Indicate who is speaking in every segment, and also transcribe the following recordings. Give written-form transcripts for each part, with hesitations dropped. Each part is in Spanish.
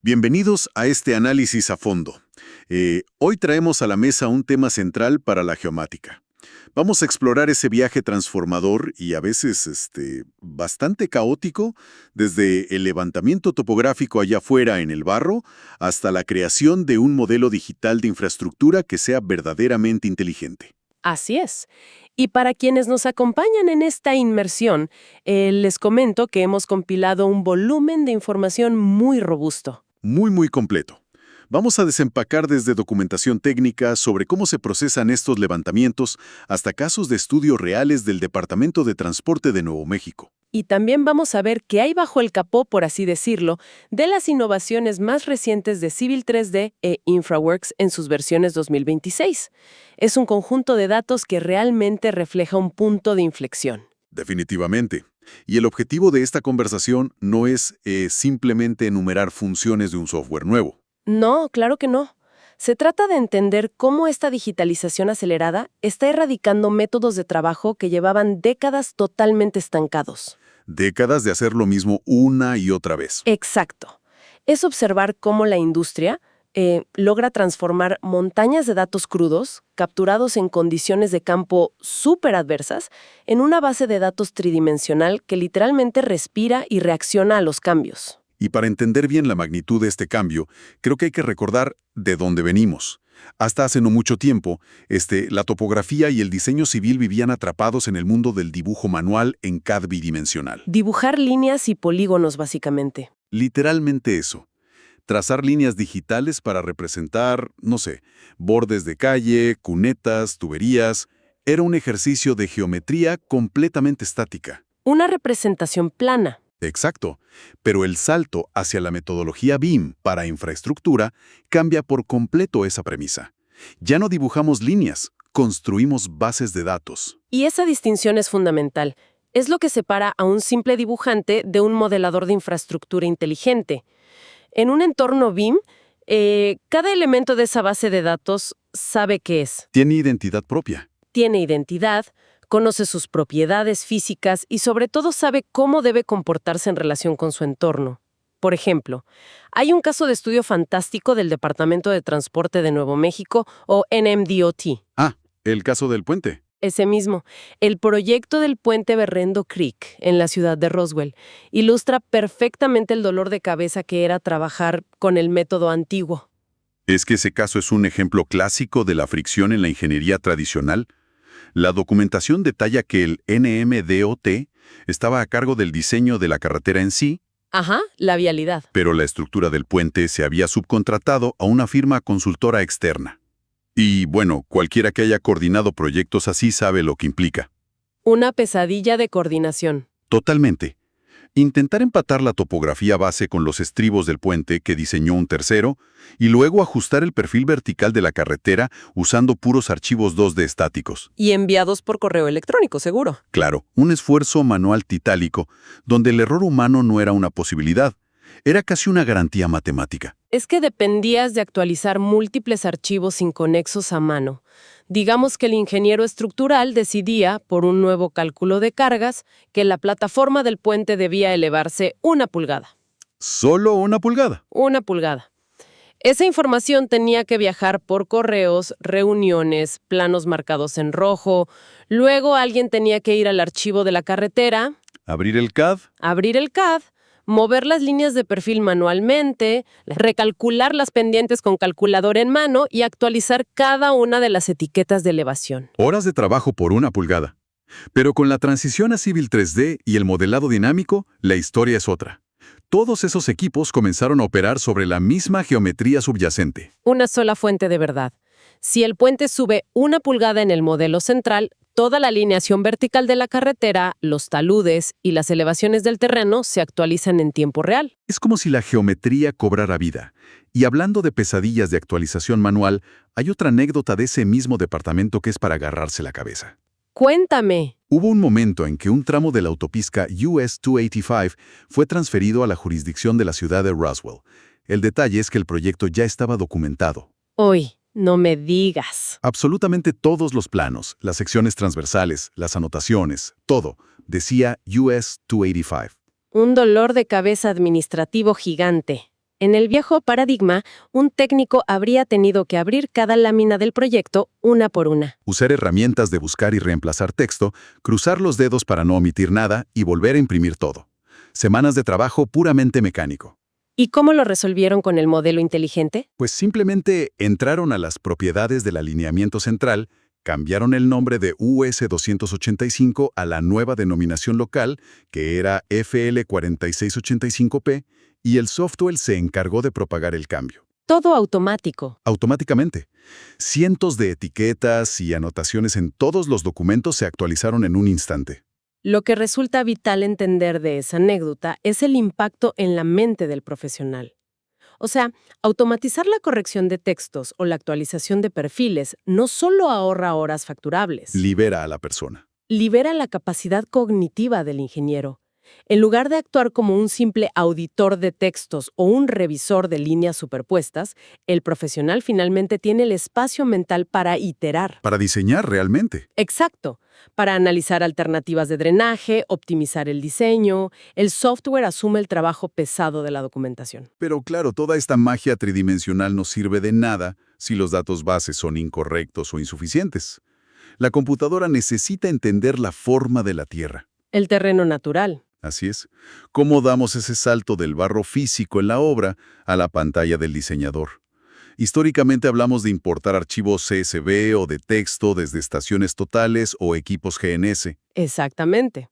Speaker 1: Bienvenidos a este análisis a fondo. Hoy traemos a la mesa un tema central para la geomática. Vamos a explorar ese viaje transformador y a veces bastante caótico, desde el levantamiento topográfico allá afuera en el barro hasta la creación de un modelo digital de infraestructura que sea verdaderamente inteligente.
Speaker 2: Así es. Y para quienes nos acompañan en esta inmersión, les comento que hemos compilado un volumen de información muy robusto.
Speaker 1: Muy completo. Vamos a desempacar desde documentación técnica sobre cómo se procesan estos levantamientos hasta casos de estudio reales del Departamento de Transporte de Nuevo México.
Speaker 2: Y también vamos a ver qué hay bajo el capó, por así decirlo, de las innovaciones más recientes de Civil 3D e InfraWorks en sus versiones 2026. Es un conjunto de datos que realmente refleja un punto de inflexión.
Speaker 1: Definitivamente. Y el objetivo de esta conversación no es simplemente enumerar funciones de un software nuevo.
Speaker 2: No, claro que no. Se trata de entender cómo esta digitalización acelerada está erradicando métodos de trabajo que llevaban décadas totalmente estancados.
Speaker 1: Décadas de hacer lo mismo una y otra vez.
Speaker 2: Exacto. Es observar cómo la industria logra transformar montañas de datos crudos, capturados en condiciones de campo súper adversas, en una base de datos tridimensional que literalmente respira y reacciona a los cambios.
Speaker 1: Y para entender bien la magnitud de este cambio, creo que hay que recordar de dónde venimos. Hasta hace no mucho tiempo, la topografía y el diseño civil vivían atrapados en el mundo del dibujo manual en CAD bidimensional.
Speaker 2: Dibujar líneas y polígonos, básicamente.
Speaker 1: Literalmente eso. Trazar líneas digitales para representar, bordes de calle, cunetas, tuberías. Era un ejercicio de geometría completamente estática.
Speaker 2: Una representación plana.
Speaker 1: Exacto, pero el salto hacia la metodología BIM para infraestructura cambia por completo esa premisa. Ya no dibujamos líneas, construimos bases de datos.
Speaker 2: Y esa distinción es fundamental. Es lo que separa a un simple dibujante de un modelador de infraestructura inteligente. En un entorno BIM, cada elemento de esa base de datos sabe qué es.
Speaker 1: Tiene identidad propia.
Speaker 2: Tiene identidad, conoce sus propiedades físicas y sobre todo sabe cómo debe comportarse en relación con su entorno. Por ejemplo, hay un caso de estudio fantástico del Departamento de Transporte de Nuevo México, o NMDOT.
Speaker 1: El caso del puente.
Speaker 2: Ese mismo, el proyecto del puente Berrendo Creek, en la ciudad de Roswell, ilustra perfectamente el dolor de cabeza que era trabajar con el método antiguo.
Speaker 1: Es que ese caso es un ejemplo clásico de la fricción en la ingeniería tradicional. La documentación detalla que el NMDOT estaba a cargo del diseño de la carretera en sí.
Speaker 2: Ajá, la vialidad.
Speaker 1: Pero la estructura del puente se había subcontratado a una firma consultora externa. Y bueno, cualquiera que haya coordinado proyectos así sabe lo que implica.
Speaker 2: Una pesadilla de coordinación.
Speaker 1: Totalmente. Intentar empatar la topografía base con los estribos del puente que diseñó un tercero y luego ajustar el perfil vertical de la carretera usando puros archivos 2D estáticos.
Speaker 2: Y enviados por correo electrónico, seguro.
Speaker 1: Claro, un esfuerzo manual titálico, donde el error humano no era una posibilidad, era casi una garantía matemática.
Speaker 2: Es que dependías de actualizar múltiples archivos inconexos a mano. Digamos que el ingeniero estructural decidía, por un nuevo cálculo de cargas, que la plataforma del puente debía elevarse 1 pulgada.
Speaker 1: ¿Solo 1 pulgada?
Speaker 2: 1 pulgada. Esa información tenía que viajar por correos, reuniones, planos marcados en rojo. Luego alguien tenía que ir al archivo de la carretera.
Speaker 1: Abrir el CAD.
Speaker 2: Mover las líneas de perfil manualmente, recalcular las pendientes con calculador en mano y actualizar cada una de las etiquetas de elevación.
Speaker 1: Horas de trabajo por 1 pulgada. Pero con la transición a Civil 3D y el modelado dinámico, la historia es otra. Todos esos equipos comenzaron a operar sobre la misma geometría subyacente.
Speaker 2: Una sola fuente de verdad. Si el puente sube 1 pulgada en el modelo central, toda la alineación vertical de la carretera, los taludes y las elevaciones del terreno se actualizan en tiempo real.
Speaker 1: Es como si la geometría cobrara vida. Y hablando de pesadillas de actualización manual, hay otra anécdota de ese mismo departamento que es para agarrarse la cabeza.
Speaker 2: Cuéntame.
Speaker 1: Hubo un momento en que un tramo de la autopista US 285 fue transferido a la jurisdicción de la ciudad de Roswell. El detalle es que el proyecto ya estaba documentado.
Speaker 2: Uy, no me digas.
Speaker 1: Absolutamente todos los planos, las secciones transversales, las anotaciones, todo, decía US 285.
Speaker 2: Un dolor de cabeza administrativo gigante. En el viejo paradigma, un técnico habría tenido que abrir cada lámina del proyecto una por una.
Speaker 3: Usar herramientas de buscar y reemplazar texto, cruzar los dedos para no omitir nada y volver a imprimir todo. Semanas de trabajo puramente mecánico.
Speaker 2: ¿Y cómo lo resolvieron con el modelo inteligente?
Speaker 3: Pues simplemente entraron a las propiedades del alineamiento central, cambiaron el nombre de US-285 a la nueva denominación local, que era FL4685P, y el software se encargó de propagar el cambio.
Speaker 2: Todo automático.
Speaker 3: Automáticamente. Cientos de etiquetas y anotaciones en todos los documentos se actualizaron en un instante.
Speaker 2: Lo que resulta vital entender de esa anécdota es el impacto en la mente del profesional. O sea, automatizar la corrección de textos o la actualización de perfiles no solo ahorra horas facturables,
Speaker 3: Libera a la persona.
Speaker 2: libera la capacidad cognitiva del ingeniero. En lugar de actuar como un simple auditor de textos o un revisor de líneas superpuestas, el profesional finalmente tiene el espacio mental para iterar.
Speaker 3: Para diseñar realmente.
Speaker 2: Exacto. Para analizar alternativas de drenaje, optimizar el diseño, el software asume el trabajo pesado de la documentación.
Speaker 3: Pero claro, toda esta magia tridimensional no sirve de nada si los datos base son incorrectos o insuficientes. La computadora necesita entender la forma de la Tierra.
Speaker 2: El terreno natural.
Speaker 3: Así es. ¿Cómo damos ese salto del barro físico en la obra a la pantalla del diseñador? Históricamente hablamos de importar archivos CSV o de texto desde estaciones totales o equipos GNS.
Speaker 2: Exactamente.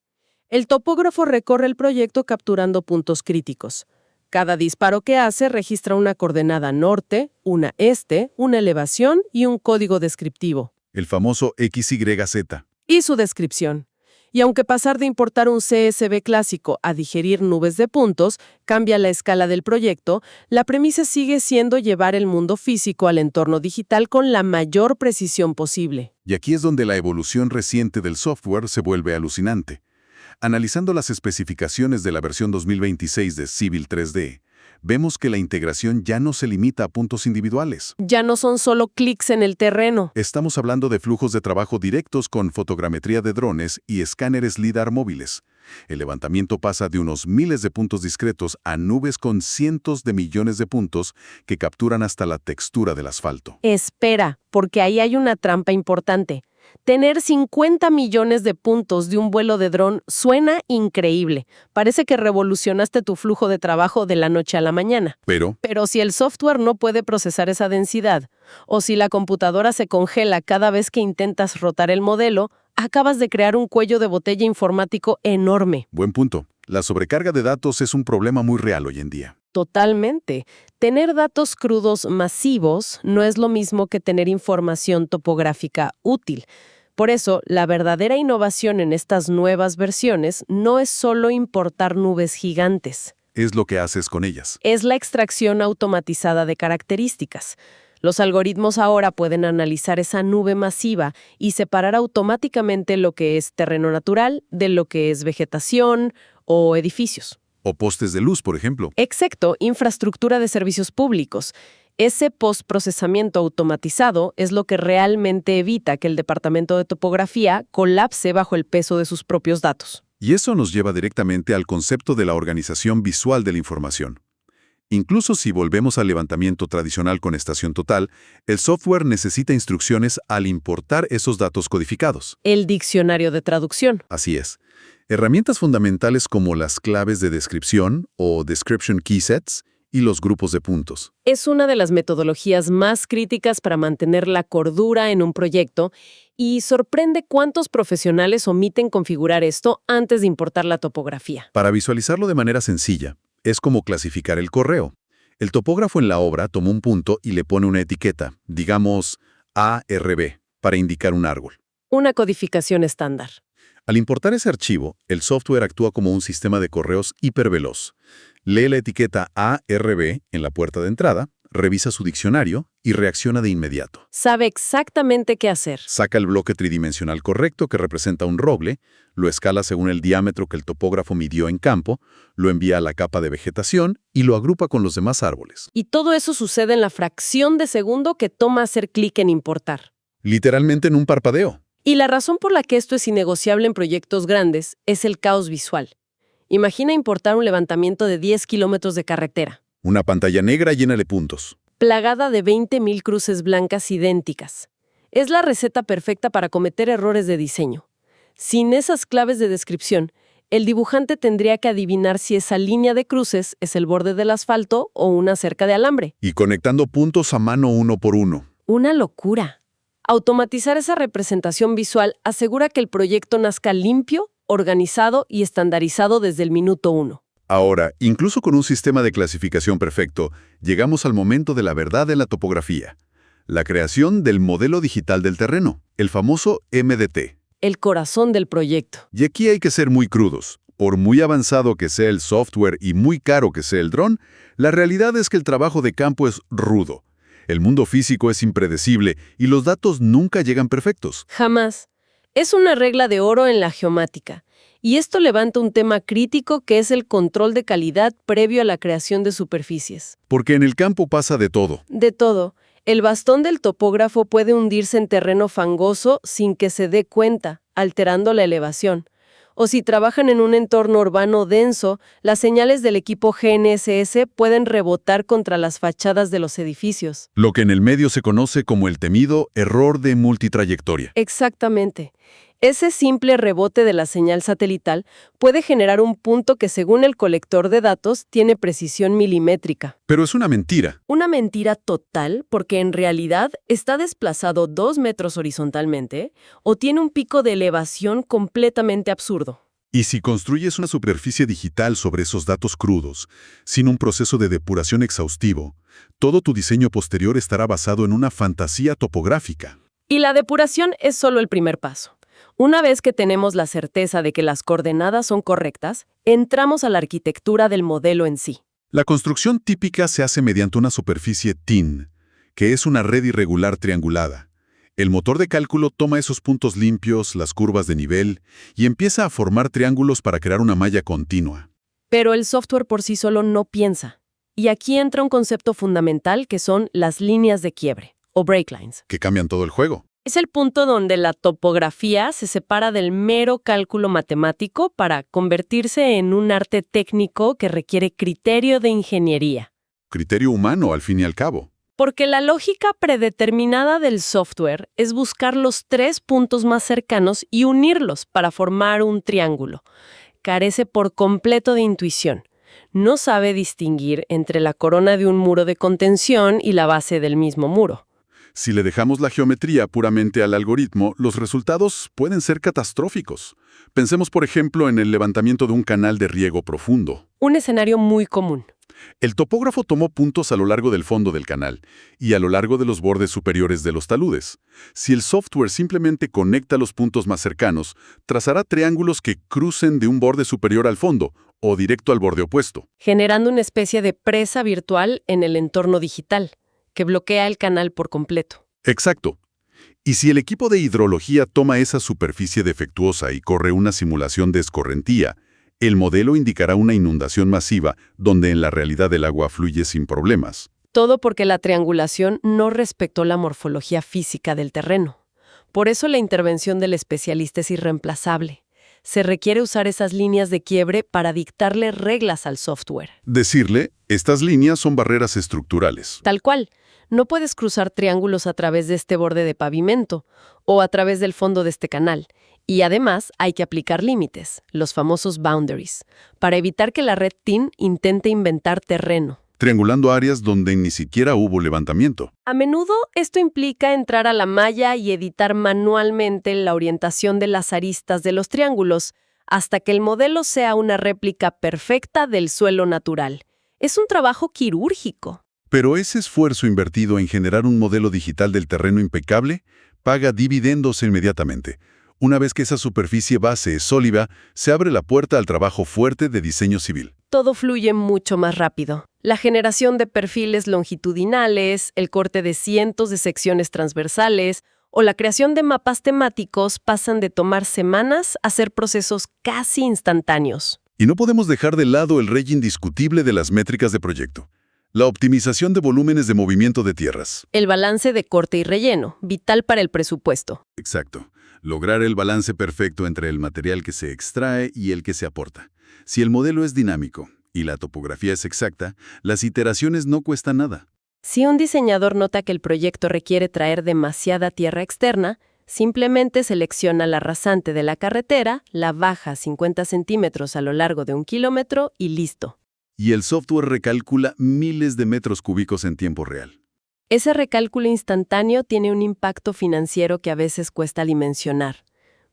Speaker 2: El topógrafo recorre el proyecto capturando puntos críticos. Cada disparo que hace registra una coordenada norte, una este, una elevación y un código descriptivo.
Speaker 3: El famoso XYZ.
Speaker 2: Y su descripción. Y aunque pasar de importar un CSV clásico a digerir nubes de puntos cambia la escala del proyecto, la premisa sigue siendo llevar el mundo físico al entorno digital con la mayor precisión posible.
Speaker 3: Y aquí es donde la evolución reciente del software se vuelve alucinante. Analizando las especificaciones de la versión 2026 de Civil 3D, vemos que la integración ya no se limita a puntos individuales.
Speaker 2: Ya no son solo clics en el terreno.
Speaker 3: Estamos hablando de flujos de trabajo directos con fotogrametría de drones y escáneres LIDAR móviles. El levantamiento pasa de unos miles de puntos discretos a nubes con cientos de millones de puntos que capturan hasta la textura del asfalto.
Speaker 2: Espera, porque ahí hay una trampa importante. Tener 50 millones de puntos de un vuelo de dron suena increíble. Parece que revolucionaste tu flujo de trabajo de la noche a la mañana. Pero si el software no puede procesar esa densidad, o si la computadora se congela cada vez que intentas rotar el modelo, acabas de crear un cuello de botella informático enorme.
Speaker 3: Buen punto. La sobrecarga de datos es un problema muy real hoy en día.
Speaker 2: Totalmente. Tener datos crudos masivos no es lo mismo que tener información topográfica útil. Por eso, la verdadera innovación en estas nuevas versiones no es solo importar nubes gigantes.
Speaker 3: Es lo que haces con ellas.
Speaker 2: Es la extracción automatizada de características. Los algoritmos ahora pueden analizar esa nube masiva y separar automáticamente lo que es terreno natural de lo que es vegetación o edificios.
Speaker 3: O postes de luz, por ejemplo.
Speaker 2: Exacto, infraestructura de servicios públicos. Ese postprocesamiento automatizado es lo que realmente evita que el departamento de topografía colapse bajo el peso de sus propios datos.
Speaker 3: Y eso nos lleva directamente al concepto de la organización visual de la información. Incluso si volvemos al levantamiento tradicional con estación total, el software necesita instrucciones al importar esos datos codificados.
Speaker 2: El diccionario de traducción.
Speaker 3: Así es. Herramientas fundamentales como las claves de descripción o Description Key Sets y los grupos de puntos.
Speaker 2: Es una de las metodologías más críticas para mantener la cordura en un proyecto y sorprende cuántos profesionales omiten configurar esto antes de importar la topografía.
Speaker 3: Para visualizarlo de manera sencilla, es como clasificar el correo. El topógrafo en la obra toma un punto y le pone una etiqueta, digamos ARB, para indicar un árbol.
Speaker 2: Una codificación estándar.
Speaker 3: Al importar ese archivo, el software actúa como un sistema de correos hiperveloz. Lee la etiqueta ARB en la puerta de entrada, revisa su diccionario y reacciona de inmediato.
Speaker 2: Sabe exactamente qué hacer.
Speaker 3: Saca el bloque tridimensional correcto que representa un roble, lo escala según el diámetro que el topógrafo midió en campo, lo envía a la capa de vegetación y lo agrupa con los demás árboles.
Speaker 2: Y todo eso sucede en la fracción de segundo que toma hacer clic en importar.
Speaker 3: Literalmente en un parpadeo.
Speaker 2: Y la razón por la que esto es innegociable en proyectos grandes es el caos visual. Imagina importar un levantamiento de 10 kilómetros de carretera.
Speaker 3: Una pantalla negra llena de puntos.
Speaker 2: Plagada de 20.000 cruces blancas idénticas. Es la receta perfecta para cometer errores de diseño. Sin esas claves de descripción, el dibujante tendría que adivinar si esa línea de cruces es el borde del asfalto o una cerca de alambre.
Speaker 3: Y conectando puntos a mano uno por uno.
Speaker 2: Una locura. Automatizar esa representación visual asegura que el proyecto nazca limpio, organizado y estandarizado desde el minuto 1.
Speaker 3: Ahora, incluso con un sistema de clasificación perfecto, llegamos al momento de la verdad en la topografía. La creación del modelo digital del terreno, el famoso MDT.
Speaker 2: El corazón del proyecto.
Speaker 3: Y aquí hay que ser muy crudos. Por muy avanzado que sea el software y muy caro que sea el dron, la realidad es que el trabajo de campo es rudo. El mundo físico es impredecible y los datos nunca llegan perfectos.
Speaker 2: Jamás. Es una regla de oro en la geomática. Y esto levanta un tema crítico que es el control de calidad previo a la creación de superficies.
Speaker 3: Porque en el campo pasa de todo.
Speaker 2: De todo. El bastón del topógrafo puede hundirse en terreno fangoso sin que se dé cuenta, alterando la elevación. O si trabajan en un entorno urbano denso, las señales del equipo GNSS pueden rebotar contra las fachadas de los edificios.
Speaker 3: Lo que en el medio se conoce como el temido error de multitrayectoria.
Speaker 2: Exactamente. Ese simple rebote de la señal satelital puede generar un punto que, según el colector de datos, tiene precisión milimétrica.
Speaker 3: Pero es una mentira.
Speaker 2: Una mentira total porque en realidad está desplazado 2 metros horizontalmente o tiene un pico de elevación completamente absurdo.
Speaker 3: Y si construyes una superficie digital sobre esos datos crudos, sin un proceso de depuración exhaustivo, todo tu diseño posterior estará basado en una fantasía topográfica.
Speaker 2: Y la depuración es solo el primer paso. Una vez que tenemos la certeza de que las coordenadas son correctas, entramos a la arquitectura del modelo en sí.
Speaker 3: La construcción típica se hace mediante una superficie TIN, que es una red irregular triangulada. El motor de cálculo toma esos puntos limpios, las curvas de nivel, y empieza a formar triángulos para crear una malla continua.
Speaker 2: Pero el software por sí solo no piensa. Y aquí entra un concepto fundamental que son las líneas de quiebre, o break lines.
Speaker 3: Que cambian todo el juego.
Speaker 2: Es el punto donde la topografía se separa del mero cálculo matemático para convertirse en un arte técnico que requiere criterio de ingeniería.
Speaker 3: Criterio humano, al fin y al cabo.
Speaker 2: Porque la lógica predeterminada del software es buscar los 3 puntos más cercanos y unirlos para formar un triángulo. Carece por completo de intuición. No sabe distinguir entre la corona de un muro de contención y la base del mismo muro.
Speaker 3: Si le dejamos la geometría puramente al algoritmo, los resultados pueden ser catastróficos. Pensemos, por ejemplo, en el levantamiento de un canal de riego profundo.
Speaker 2: Un escenario muy común.
Speaker 3: El topógrafo tomó puntos a lo largo del fondo del canal y a lo largo de los bordes superiores de los taludes. Si el software simplemente conecta los puntos más cercanos, trazará triángulos que crucen de un borde superior al fondo o directo al borde opuesto.
Speaker 2: Generando una especie de presa virtual en el entorno digital, que bloquea el canal por completo.
Speaker 3: Exacto. Y si el equipo de hidrología toma esa superficie defectuosa y corre una simulación de escorrentía, el modelo indicará una inundación masiva donde en la realidad el agua fluye sin problemas.
Speaker 2: Todo porque la triangulación no respetó la morfología física del terreno. Por eso la intervención del especialista es irreemplazable. Se requiere usar esas líneas de quiebre para dictarle reglas al software.
Speaker 3: Decirle, estas líneas son barreras estructurales.
Speaker 2: Tal cual. No puedes cruzar triángulos a través de este borde de pavimento o a través del fondo de este canal. Y además hay que aplicar límites, los famosos boundaries, para evitar que la red TIN intente inventar terreno.
Speaker 3: Triangulando áreas donde ni siquiera hubo levantamiento.
Speaker 2: A menudo esto implica entrar a la malla y editar manualmente la orientación de las aristas de los triángulos hasta que el modelo sea una réplica perfecta del suelo natural. Es un trabajo quirúrgico.
Speaker 3: Pero ese esfuerzo invertido en generar un modelo digital del terreno impecable paga dividendos inmediatamente. Una vez que esa superficie base es sólida, se abre la puerta al trabajo fuerte de diseño civil.
Speaker 2: Todo fluye mucho más rápido. La generación de perfiles longitudinales, el corte de cientos de secciones transversales o la creación de mapas temáticos pasan de tomar semanas a ser procesos casi instantáneos.
Speaker 3: Y no podemos dejar de lado el rey indiscutible de las métricas de proyecto. La optimización de volúmenes de movimiento de tierras.
Speaker 2: El balance de corte y relleno, vital para el presupuesto.
Speaker 3: Exacto. Lograr el balance perfecto entre el material que se extrae y el que se aporta. Si el modelo es dinámico y la topografía es exacta, las iteraciones no cuestan nada.
Speaker 2: Si un diseñador nota que el proyecto requiere traer demasiada tierra externa, simplemente selecciona la rasante de la carretera, la baja 50 centímetros a lo largo de 1 kilómetro y listo.
Speaker 3: Y el software recalcula miles de metros cúbicos en tiempo real.
Speaker 2: Ese recálculo instantáneo tiene un impacto financiero que a veces cuesta dimensionar.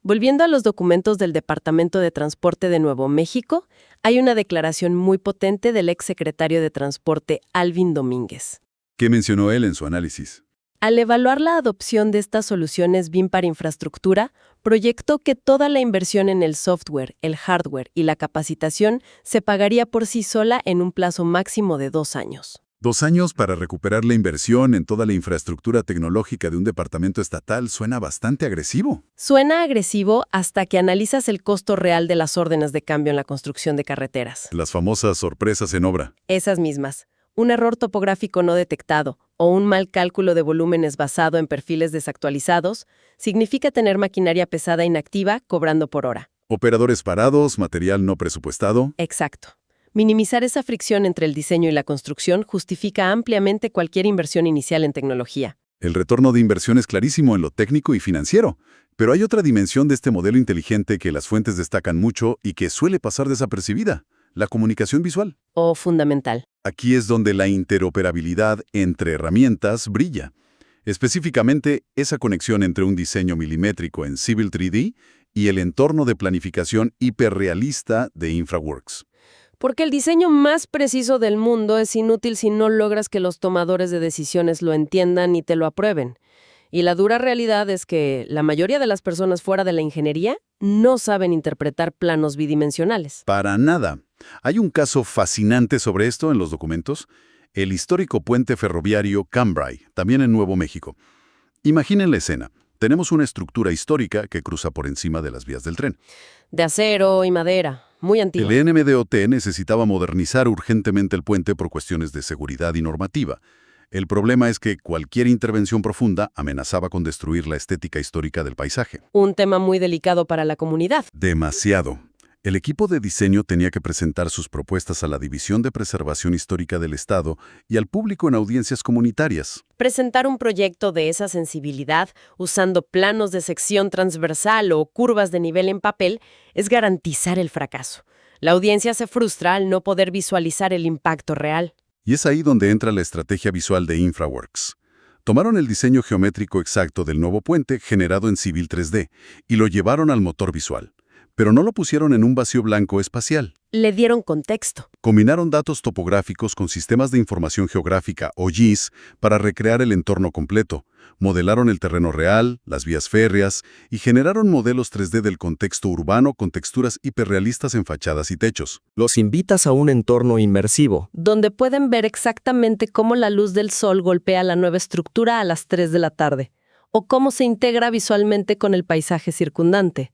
Speaker 2: Volviendo a los documentos del Departamento de Transporte de Nuevo México, hay una declaración muy potente del exsecretario de Transporte Alvin Domínguez.
Speaker 3: ¿Qué mencionó él en su análisis?
Speaker 2: Al evaluar la adopción de estas soluciones BIM para infraestructura, proyectó que toda la inversión en el software, el hardware y la capacitación se pagaría por sí sola en un plazo máximo de 2 años.
Speaker 3: 2 años para recuperar la inversión en toda la infraestructura tecnológica de un departamento estatal suena bastante agresivo.
Speaker 2: Suena agresivo hasta que analizas el costo real de las órdenes de cambio en la construcción de carreteras.
Speaker 3: Las famosas sorpresas en obra.
Speaker 2: Esas mismas. Un error topográfico no detectado o un mal cálculo de volúmenes basado en perfiles desactualizados significa tener maquinaria pesada inactiva cobrando por hora.
Speaker 3: Operadores parados, material no presupuestado.
Speaker 2: Exacto. Minimizar esa fricción entre el diseño y la construcción justifica ampliamente cualquier inversión inicial en tecnología.
Speaker 3: El retorno de inversión es clarísimo en lo técnico y financiero, pero hay otra dimensión de este modelo inteligente que las fuentes destacan mucho y que suele pasar desapercibida: la comunicación visual.
Speaker 2: O fundamental.
Speaker 3: Aquí es donde la interoperabilidad entre herramientas brilla. Específicamente, esa conexión entre un diseño milimétrico en Civil 3D y el entorno de planificación hiperrealista de InfraWorks.
Speaker 2: Porque el diseño más preciso del mundo es inútil si no logras que los tomadores de decisiones lo entiendan y te lo aprueben. Y la dura realidad es que la mayoría de las personas fuera de la ingeniería no saben interpretar planos bidimensionales.
Speaker 3: Para nada. Hay un caso fascinante sobre esto en los documentos: el histórico puente ferroviario Cambrai, también en Nuevo México. Imaginen la escena. Tenemos una estructura histórica que cruza por encima de las vías del tren.
Speaker 2: De acero y madera, muy antigua.
Speaker 3: El NMDOT necesitaba modernizar urgentemente el puente por cuestiones de seguridad y normativa. El problema es que cualquier intervención profunda amenazaba con destruir la estética histórica del paisaje.
Speaker 2: Un tema muy delicado para la comunidad.
Speaker 3: Demasiado. El equipo de diseño tenía que presentar sus propuestas a la División de Preservación Histórica del Estado y al público en audiencias comunitarias.
Speaker 2: Presentar un proyecto de esa sensibilidad usando planos de sección transversal o curvas de nivel en papel es garantizar el fracaso. La audiencia se frustra al no poder visualizar el impacto real.
Speaker 3: Y es ahí donde entra la estrategia visual de InfraWorks. Tomaron el diseño geométrico exacto del nuevo puente generado en Civil 3D y lo llevaron al motor visual. Pero no lo pusieron en un vacío blanco espacial.
Speaker 2: Le dieron contexto.
Speaker 3: Combinaron datos topográficos con sistemas de información geográfica, o GIS, para recrear el entorno completo. Modelaron el terreno real, las vías férreas, y generaron modelos 3D del contexto urbano con texturas hiperrealistas en fachadas y techos.
Speaker 4: Los invitas a un entorno inmersivo.
Speaker 2: Donde pueden ver exactamente cómo la luz del sol golpea la nueva estructura a las 3 de la tarde, o cómo se integra visualmente con el paisaje circundante.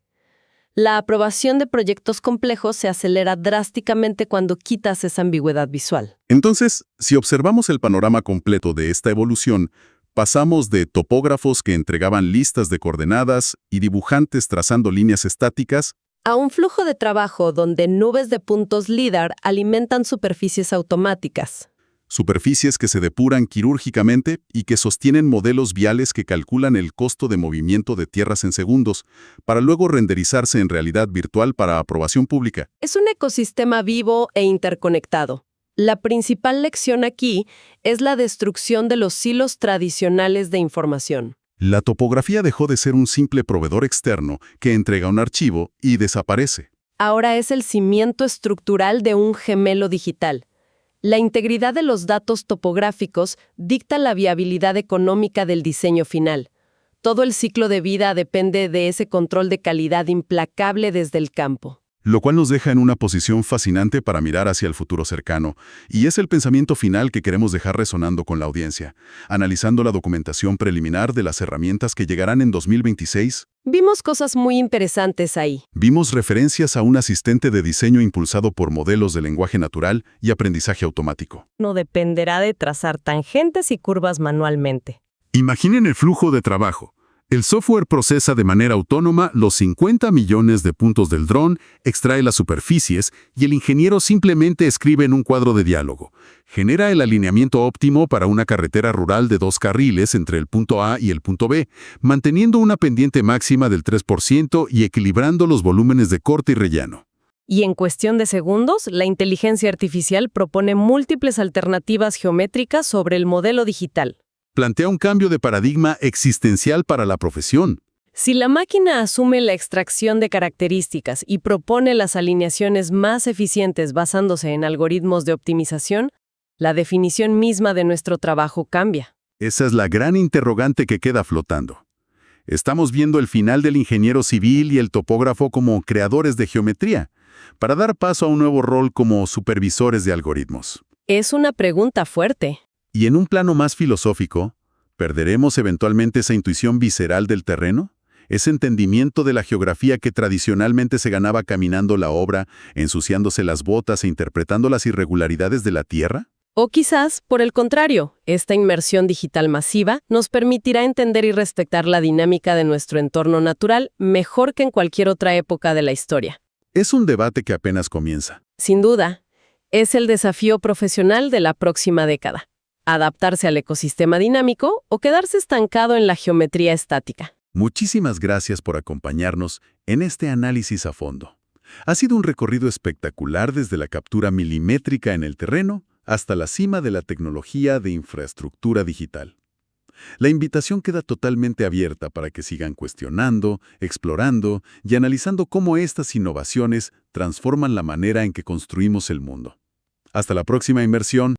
Speaker 2: La aprobación de proyectos complejos se acelera drásticamente cuando quitas esa ambigüedad visual.
Speaker 3: Entonces, si observamos el panorama completo de esta evolución, pasamos de topógrafos que entregaban listas de coordenadas y dibujantes trazando líneas estáticas
Speaker 2: A un flujo de trabajo donde nubes de puntos LIDAR alimentan superficies automáticas.
Speaker 3: superficies que se depuran quirúrgicamente y que sostienen modelos viales que calculan el costo de movimiento de tierras en segundos, para luego renderizarse en realidad virtual para aprobación pública.
Speaker 2: Es un ecosistema vivo e interconectado. La principal lección aquí es la destrucción de los silos tradicionales de información.
Speaker 3: La topografía dejó de ser un simple proveedor externo que entrega un archivo y desaparece.
Speaker 2: Ahora es el cimiento estructural de un gemelo digital. La integridad de los datos topográficos dicta la viabilidad económica del diseño final. Todo el ciclo de vida depende de ese control de calidad implacable desde el campo.
Speaker 3: Lo cual nos deja en una posición fascinante para mirar hacia el futuro cercano, y es el pensamiento final que queremos dejar resonando con la audiencia, analizando la documentación preliminar de las herramientas que llegarán en 2026.
Speaker 2: Vimos cosas muy interesantes ahí.
Speaker 3: Vimos referencias a un asistente de diseño impulsado por modelos de lenguaje natural y aprendizaje automático.
Speaker 2: No dependerá de trazar tangentes y curvas manualmente.
Speaker 3: Imaginen el flujo de trabajo. El software procesa de manera autónoma los 50 millones de puntos del dron, extrae las superficies y el ingeniero simplemente escribe en un cuadro de diálogo. Genera el alineamiento óptimo para una carretera rural de 2 carriles entre el punto A y el punto B, manteniendo una pendiente máxima del 3% y equilibrando los volúmenes de corte y relleno.
Speaker 2: Y en cuestión de segundos, la inteligencia artificial propone múltiples alternativas geométricas sobre el modelo digital.
Speaker 3: Plantea un cambio de paradigma existencial para la profesión.
Speaker 2: Si la máquina asume la extracción de características y propone las alineaciones más eficientes basándose en algoritmos de optimización, la definición misma de nuestro trabajo cambia.
Speaker 3: Esa es la gran interrogante que queda flotando. Estamos viendo el final del ingeniero civil y el topógrafo como creadores de geometría, para dar paso a un nuevo rol como supervisores de algoritmos.
Speaker 2: Es una pregunta fuerte.
Speaker 3: Y en un plano más filosófico, ¿perderemos eventualmente esa intuición visceral del terreno? Ese entendimiento de la geografía que tradicionalmente se ganaba caminando la obra, ensuciándose las botas e interpretando las irregularidades de la tierra.
Speaker 2: O quizás, por el contrario, esta inmersión digital masiva nos permitirá entender y respetar la dinámica de nuestro entorno natural mejor que en cualquier otra época de la historia.
Speaker 3: Es un debate que apenas comienza.
Speaker 2: Sin duda, es el desafío profesional de la próxima década. Adaptarse al ecosistema dinámico o quedarse estancado en la geometría estática.
Speaker 3: Muchísimas gracias por acompañarnos en este análisis a fondo. Ha sido un recorrido espectacular desde la captura milimétrica en el terreno hasta la cima de la tecnología de infraestructura digital. La invitación queda totalmente abierta para que sigan cuestionando, explorando y analizando cómo estas innovaciones transforman la manera en que construimos el mundo. Hasta la próxima inmersión.